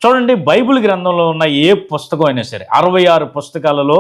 చూడండి, బైబిల్ గ్రంథంలో ఉన్న ఏ పుస్తకం అయినా సరే 66 పుస్తకాలలో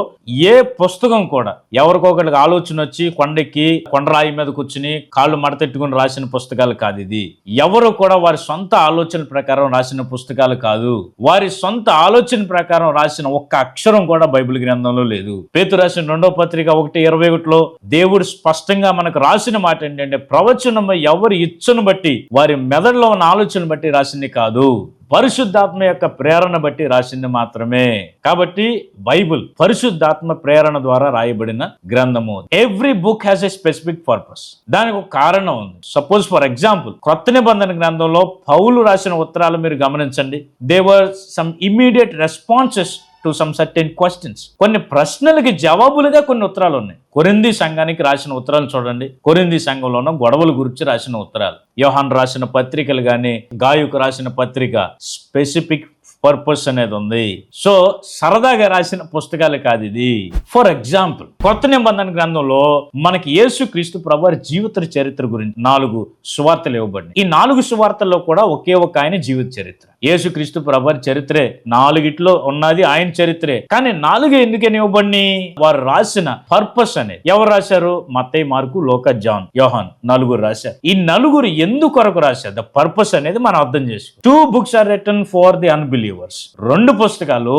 ఏ పుస్తకం కూడా ఎవరికొకరికి ఆలోచన వచ్చి కొండెక్కి కొండరాయి మీద కూర్చుని కాళ్ళు మడతెట్టుకుని రాసిన పుస్తకాలు కాదు. ఇది ఎవరు కూడా వారి సొంత ఆలోచన ప్రకారం రాసిన పుస్తకాలు కాదు. వారి సొంత ఆలోచన ప్రకారం రాసిన ఒక్క అక్షరం కూడా బైబిల్ గ్రంథంలో లేదు. పేతురు రాసిన 2వ పత్రిక 1:21లో దేవుడు స్పష్టంగా మనకు రాసిన మాట ఏంటంటే, ప్రవచనం ఎవరి ఇచ్చను బట్టి వారి మెదడులో ఉన్న ఆలోచన బట్టి రాసింది కాదు, పరిశుద్ధాత్మ యొక్క ప్రేరణ బట్టి రాసింది మాత్రమే. కాబట్టి బైబిల్ పరిశుద్ధాత్మ ప్రేరణ ద్వారా రాయబడిన గ్రంథము. Every book has a specific purpose. దానికి ఒక కారణం ఉంది. సపోజ్ ఫర్ ఎగ్జాంపుల్, క్రొత్త నిబంధన గ్రంథంలో పౌలు రాసిన ఉత్తరాలు మీరు గమనించండి. They were some immediate responses to some certain questions. కొన్ని ప్రశ్నలకి జవాబులుగా కొన్ని ఉత్తరాలు ఉన్నాయి. కొరింథీ సంఘానికి రాసిన ఉత్తరాలు చూడండి. కొరింథీ సంఘంలో ఉన్న గొడవల గురించి రాసిన ఉత్తరాలు. యోహాను రాసిన పత్రికలు కానీ, గాయుకు రాసిన పత్రిక స్పెసిఫిక్ పర్పస్ అనేది ఉంది. సో సరదాగా రాసిన పుస్తకాలు కాదు ఇది. ఫర్ ఎగ్జాంపుల్, కొత్త నిబంధన గ్రంథంలో మనకి యేసుక్రీస్తు ప్రభువారి జీవిత చరిత్ర గురించి 4 సువార్తలు ఇవ్వబడింది. ఈ 4 సువార్తల్లో కూడా ఒకే ఒక ఆయన జీవిత చరిత్ర. యేసుక్రీస్తు ప్రభువారి చరిత్రే 4 ఉన్నది ఆయన చరిత్రే. కానీ 4 ఎందుకని ఇవ్వబడి? వారు రాసిన పర్పస్ అనేది. ఎవరు రాశారు? మత్తయి, మార్కు, లూకా, జాన్, యోహాన్ 4 రాశారు. ఈ 4 ఎందుకొరకు రాశారు? ద పర్పస్ అనేది మనం అర్థం చేసుకో. 2 books are written for the unbelievers. 2 పుస్తకాలు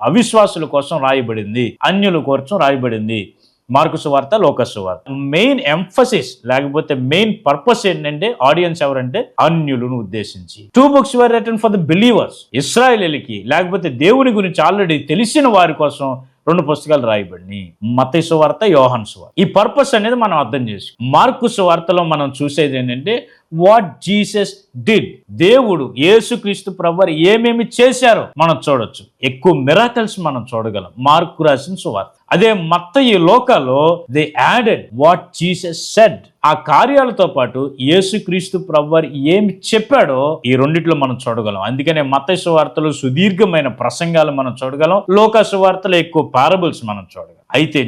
అవిశ్వాసుల కోసం రాయబడింది, అన్యుల కోసం రాయబడింది. మార్కు సువార్త, లూకా సువార్త. మెయిన్ ఎంఫసిస్ లేకపోతే మెయిన్ పర్పస్ ఏంటంటే, ఆడియన్స్ ఎవరంటే అన్యులను ఉద్దేశించి. 2 books were written for the believers. ఇశ్రాయేలీయులకి లేకపోతే దేవుని గురించి ఆల్రెడీ తెలిసిన వారి కోసం 2 పుస్తకాలు రాయబడినాయి. మత్తయి సువార్త, యోహాను సువార్త. ఈ పర్పస్ అనేది మనం అర్థం చేసుకో. మార్కు సువార్తలో మనం చూసేది ఏంటంటే, వాట్ జీసస్ డిడ్. దేవుడు యేసుక్రీస్తు ప్రభువారు ఏమేమి చేశారో మనం చూడొచ్చు. ఎక్కువ మిరాకిల్స్ మనం చూడగలం మార్కు రాసిన సువార్త. అదే మత్తయి, లూకాలో they added what Jesus said. ఆ కార్యాలతో పాటు యేసుక్రీస్తు ప్రభువారు ఏమి చెప్పాడో ఈ రెండిట్లో మనం చూడగలం. అందుకనే మత్తయి సువార్తలో సుదీర్ఘమైన ప్రసంగాలు మనం చూడగలం, లూకా సువార్తలో ఎక్కువ పారబుల్స్ మనం చూడగలం. అయితే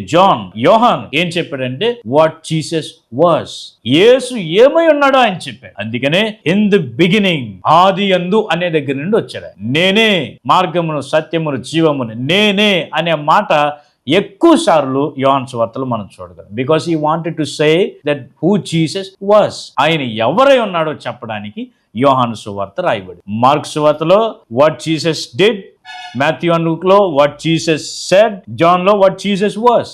యోహాన్ ఏం చెప్పాడంటే, వాట్ జీసస్ వాస్. యేసు ఏమై ఉన్నాడో ఆయన చెప్పాడు. అందుకనే ఇన్ ది బిగినింగ్, ఆది యందు అనే దగ్గర నుండి వచ్చాడు. నేనే మార్గమును, సత్యమును, జీవమును, నేనే అనే మాట ఎక్కువ సార్లు యోహాను సువార్తలో మనం చూడగలం. Because he wanted to say that who Jesus was. ఆయన ఎవరై ఉన్నాడో చెప్పడానికి యోహాను సువార్త రాయబడి. మార్కు సువార్తలో what Jesus did, Matthew and లూక్లో వాట్ జీసస్ సెడ్, జాన్లో వాట్ జీసస్ వాస్.